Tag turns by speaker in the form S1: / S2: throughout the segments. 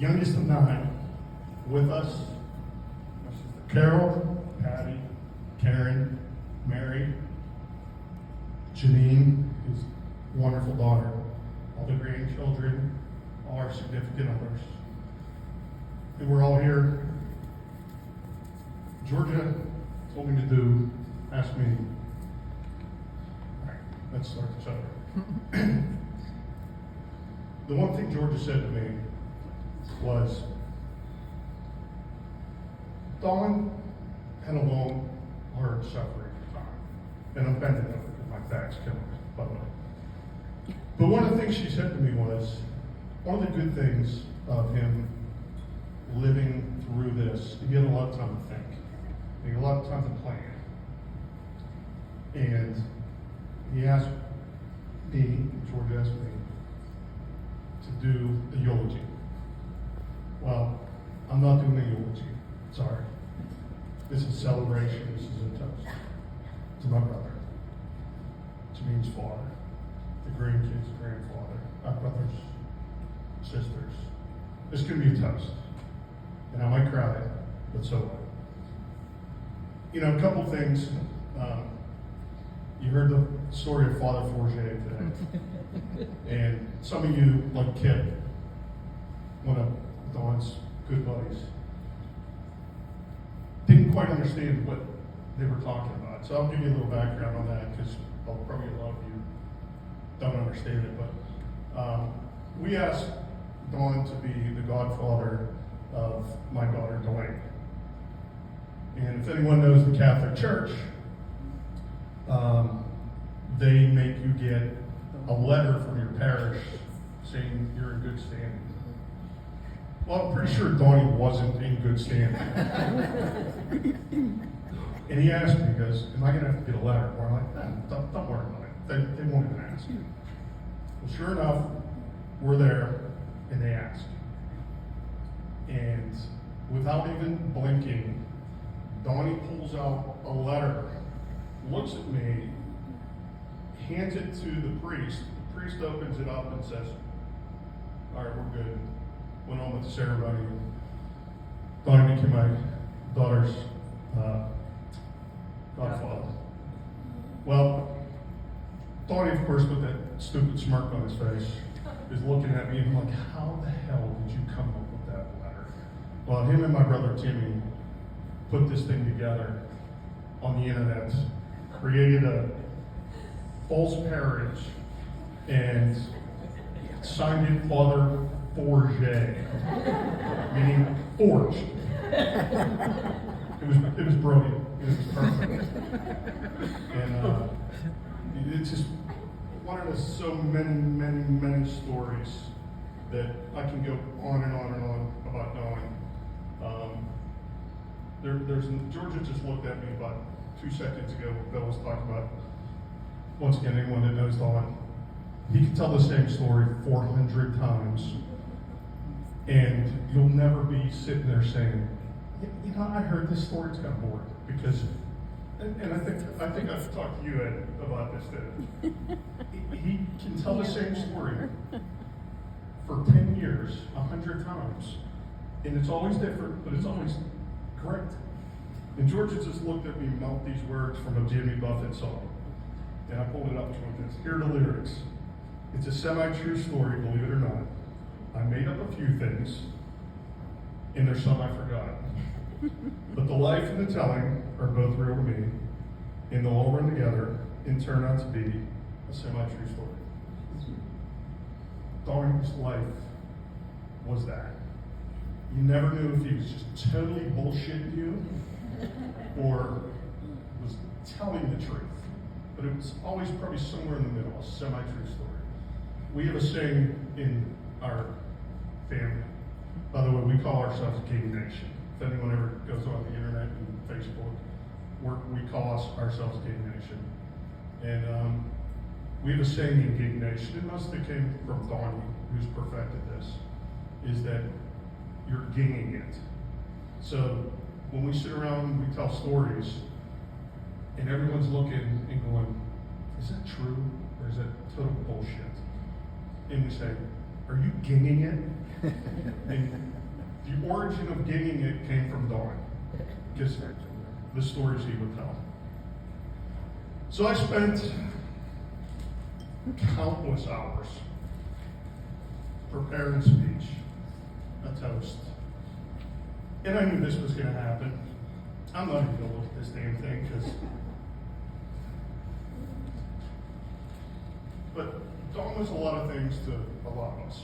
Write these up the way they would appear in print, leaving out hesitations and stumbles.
S1: youngest of 9, with us. My sister Carol, Patty, Karen, Mary, Janine, his wonderful daughter, all the grandchildren, all our significant others. And we're all here. Georgia told me to ask me. All right, let's start this over. The one thing Georgia said to me was, Dawn had a long, hard, suffering time. And I'm bending over because my back's killing me, by the way. But one of the things she said to me was, one of the good things of him living through this, he had a lot of time to think. He had a lot of time to plan. And he asked me, George asked me, to do a eulogy. Well, I'm not doing a eulogy. Sorry. This is a celebration. This is a toast to my brother, Janine's father, the grandkids' grandfather, our brothers, sisters. This could be a toast. And I might cry, but so what? You know, a couple things. You heard the story of Father Forget today. And some of you, like Kip, one of Dawn's good buddies, didn't quite understand what they were talking about. So I'll give you a little background on that because probably a lot of you don't understand it. But we asked Dawn to be the godfather of my daughter, Dwayne. And if anyone knows the Catholic Church, they make you get a letter from your parish saying you're in good standing. Well, I'm pretty sure Donnie wasn't in good standing. And he asked me, he goes, am I going to have to get a letter? Well, I'm like, don't worry about it. They won't even ask. Well, sure enough, we're there, and they asked. And without even blinking, Donnie pulls out a letter, looks at me, hands it to the priest. The priest opens it up and says, all right, we're good. Went on with the ceremony. Donnie became my daughter's godfather. Well, Donnie, of course, with that stupid smirk on his face, is looking at me and I'm like, how the hell did you come up with that letter? Well, him and my brother Timmy put this thing together on the internet, created a false parish, and signed it Father Forget, meaning forged. It was brilliant. It was perfect. And it's just one of the so many stories that I can go on and on and on about Dawn. Georgia just looked at me about 2 seconds ago. Bill was talking about, once again, anyone that knows Dawn, he can tell the same story 400 times, and you'll never be sitting there saying, you know, I heard this story, it's kind of boring, because, and I think I've talked to you, Ed, about this, that he can tell the same story for 10 years, 100 times, and it's always different, but it's always correct. And Georgia just looked at me mouth these words from a Jimmy Buffett song. And I pulled it up to him. Here are the lyrics. It's a semi-true story, believe it or not. I made up a few things, and there's some I forgot. But the life and the telling are both real to me, and they'll all run together and turn out to be a semi-true story. Donnie's life was that. You never knew if he was just totally bullshitting you or was telling the truth. But it was always probably somewhere in the middle, a semi-true story. We have a saying in our family. By the way, we call ourselves King Nation. If anyone ever goes on the internet and Facebook, we call ourselves King Nation. And we have a saying in King Nation, and most of it came from Donnie, who's perfected this, is that you're ginging it. So when we sit around and we tell stories, and everyone's looking and going, is that true or is that total bullshit? And we say, are you ginging it? And the origin of getting it came from Dawn, because the stories he would tell. So I spent countless hours preparing a speech, a toast. And I knew this was going to happen. I'm not even going to look at this damn thing, but Don was a lot of things to a lot of us.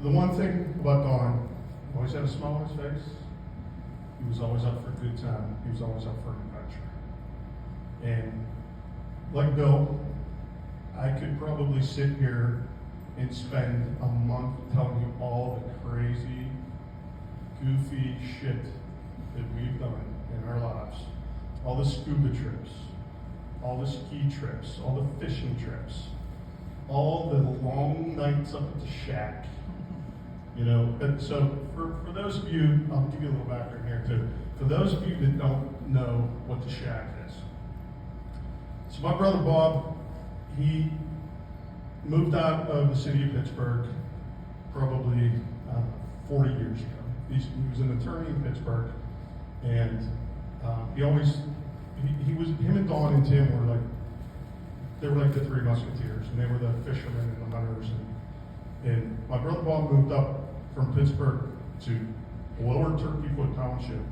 S1: The one thing about Don, he always had a smile on his face. He was always up for a good time. He was always up for an adventure. And like Bill, I could probably sit here and spend a month telling you all the crazy, goofy shit that we've done in our lives. All the scuba trips, all the ski trips, all the fishing trips, all the long nights up at the shack. You know, but so for those of you, I'll give you a little background here too. For those of you that don't know what the shack is. So my brother Bob, he moved out of the city of Pittsburgh probably 40 years ago. He was an attorney in Pittsburgh, and him and Don and Tim were like the three musketeers, and they were the fishermen and the hunters. And my brother Bob moved up from Pittsburgh to Lower Turkeyfoot Township,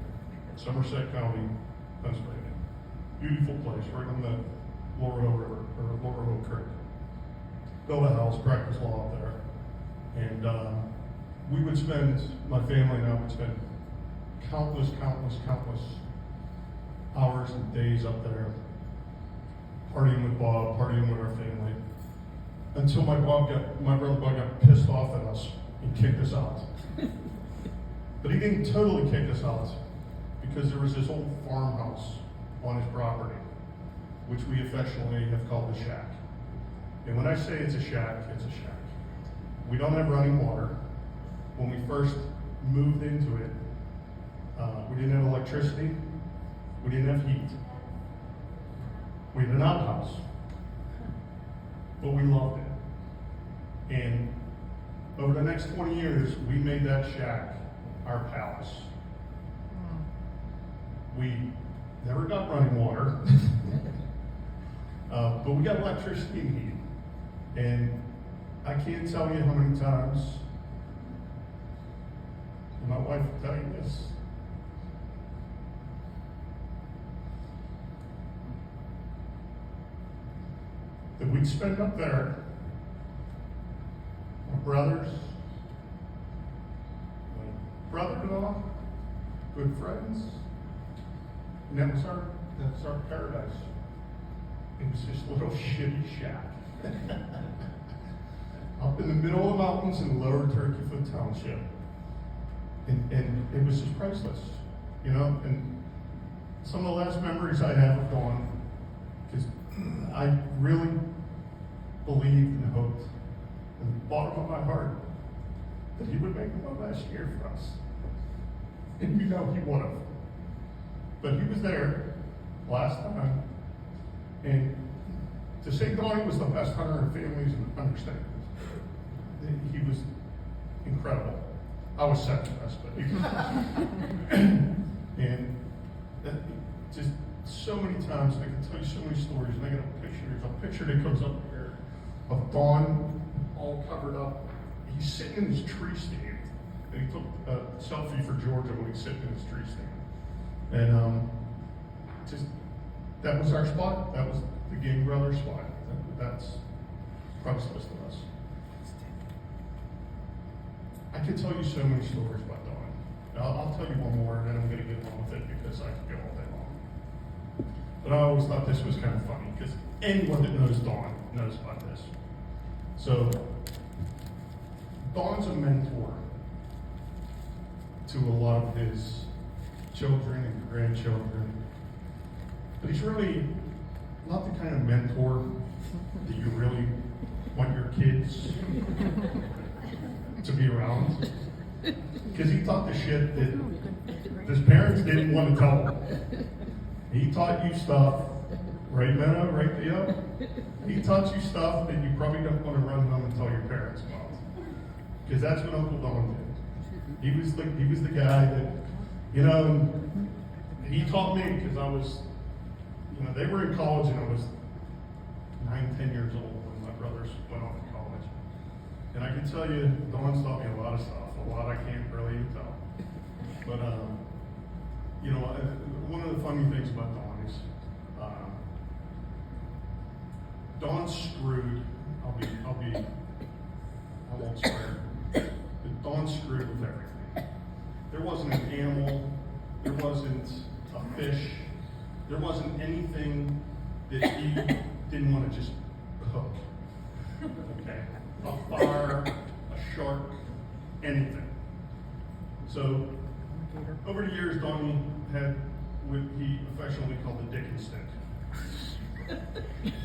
S1: Somerset County, Pennsylvania. Beautiful place, right on the Laurel River, or Laurel Creek. Built a house, practice law up there. And we would spend, my family and I would spend countless hours and days up there, partying with Bob, partying with our family, until my brother Bob got pissed off at us and kicked us out. But he didn't totally kick us out, because there was this old farmhouse on his property, which we affectionately have called the shack. And when I say it's a shack, it's a shack. We don't have running water. When we first moved into it, we didn't have electricity. We didn't have heat. We had an outhouse. But we loved it. And over the next 20 years, we made that shack our palace. We never got running water, but we got electricity and heat. And I can't tell you how many times, and my wife will tell you this, that we'd spend up there, my brothers, my brother-in-law, good friends, and that was our paradise. It was this little shitty shack up in the middle of the mountains in Lower Turkeyfoot Township. And it was just priceless, you know? And some of the last memories I have of Dawn, because I really believed and hoped in the bottom of my heart that he would make it one last year for us. And you know he would have. But he was there last time. And to say Donnie was the best hunter in family is an understatement. He was incredible. I was second best, but he was. And just so many times, and I can tell you so many stories, and I got a picture that comes up here of Don all covered up. He's sitting in his tree stand, and he took a selfie for Georgia when he's sitting in his tree stand. And just, that was our spot. That was the Gang Brothers spot. That's priceless to us. I could tell you so many stories about Don. I'll tell you one more, and then I'm going to get on with it because I could go all day long. But I always thought this was kind of funny because anyone that knows Don knows about this. So, Don's a mentor to a lot of his children and grandchildren. But he's really not the kind of mentor that you really want your kids to be around. Because he taught the shit that his parents didn't want to tell him. He taught you stuff, right, Menno? Right, Theo? He taught you stuff that you probably don't want to run home and tell your parents about. Because that's what Uncle Don did. He was the guy that, you know, he taught me because I was, you know, they were in college and I was 9, 10 years old when my brothers went off to college. And I can tell you, Dawn's taught me a lot of stuff, a lot I can't really even tell. But, you know, one of the funny things about Dawn is, Dawn screwed, I won't swear, but Dawn screwed with everything. There wasn't an animal, there wasn't a fish, there wasn't anything that he didn't want to just cook. Okay? A fire, a shark, anything. So, over the years, Donnie had what he affectionately called the dick instinct.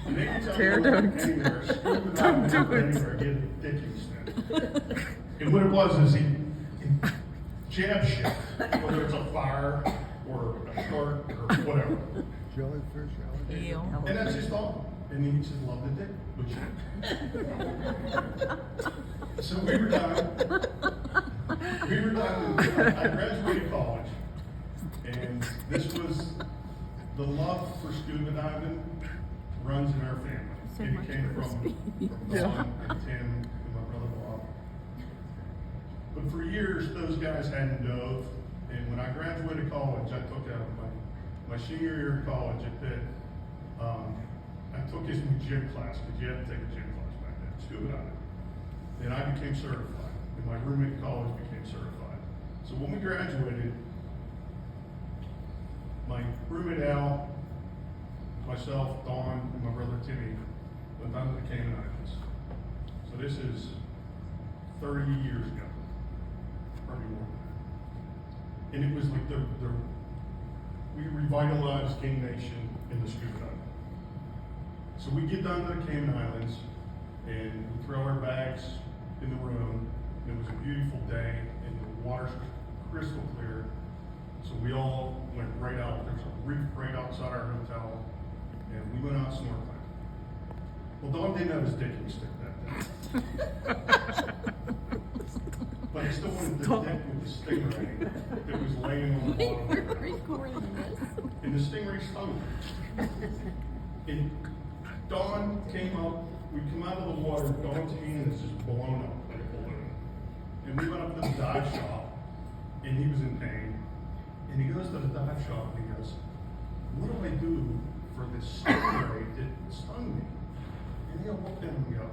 S1: And anytime
S2: Fair
S1: you went
S2: don't.
S1: anywhere, scuba diving anywhere, he had a dick instinct. And what it was is he jabbed shit, whether it's a fire or a shark or whatever.
S3: Jellyfish, alligator.
S2: Eel.
S1: And that's his thought. And he just loved the dick, which so we were done. I graduated college, and this was the love for scuba diving runs in our family. It came from Don and Tim and my brother Bob. But for years, those guys hadn't dove. And when I graduated college, I took out my senior year of college at Pitt. I took his gym class because you had to take a gym class back then, scuba diving. And I became certified. And my roommate in college became certified. So when we graduated, my roommate Al, myself, Dawn, and my brother Timmy went down to the Cayman Islands. So this is 30 years ago, probably more. And it was like we revitalized King Nation in the scuba diving. So we get down to the Cayman Islands and we throw our bags in the room. It was a beautiful day and the water's crystal clear. So we all went right out. There's a reef right outside our hotel, and we went out snorkeling. Well, Dawn didn't have his dick instinct that day. But he still wanted the dick with the stingray that was laying on the bottom.
S4: Recording this.
S1: And the stingray stung him. And Dawn came up, we come out of the water, Dawn's hand is just blown up like a balloon. And we went up to the dive shop, and he was in pain. And he goes to the dive shop and he goes, what do I do for this stingray that stung me? And he'll look at him and go,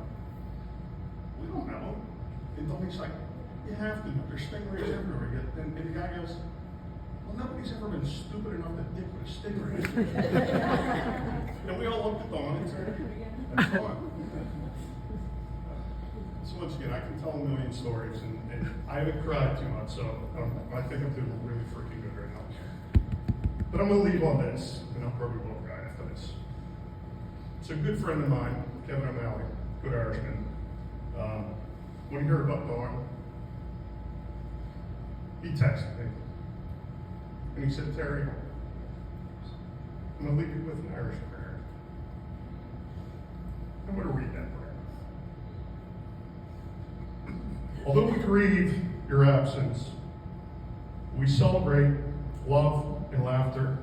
S1: we don't know. And Donnie's like, you have to know, there's stingrays everywhere. And the guy goes, well, nobody's ever been stupid enough to dick with a stingray. And we all looked at Dawn and said, that's Dawn. So once again, I can tell a million stories, and I haven't cried too much, so I think I'm doing really freaking good right now. But I'm going to leave on this, and I'll probably won't cry after this. So a good friend of mine, Kevin O'Malley, good Irishman, when he heard about Dawn, he texted me, and he said, Terry, I'm going to leave you with an Irish prayer. I'm going to read that prayer. Although we grieve your absence, we celebrate love and laughter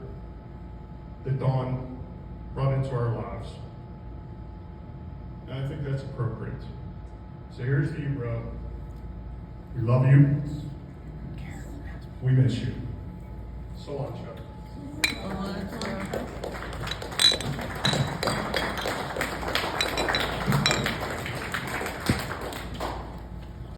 S1: that Dawn brought into our lives. And I think that's appropriate. So here's to you, bro. We love you. We miss you. So long, Chuck.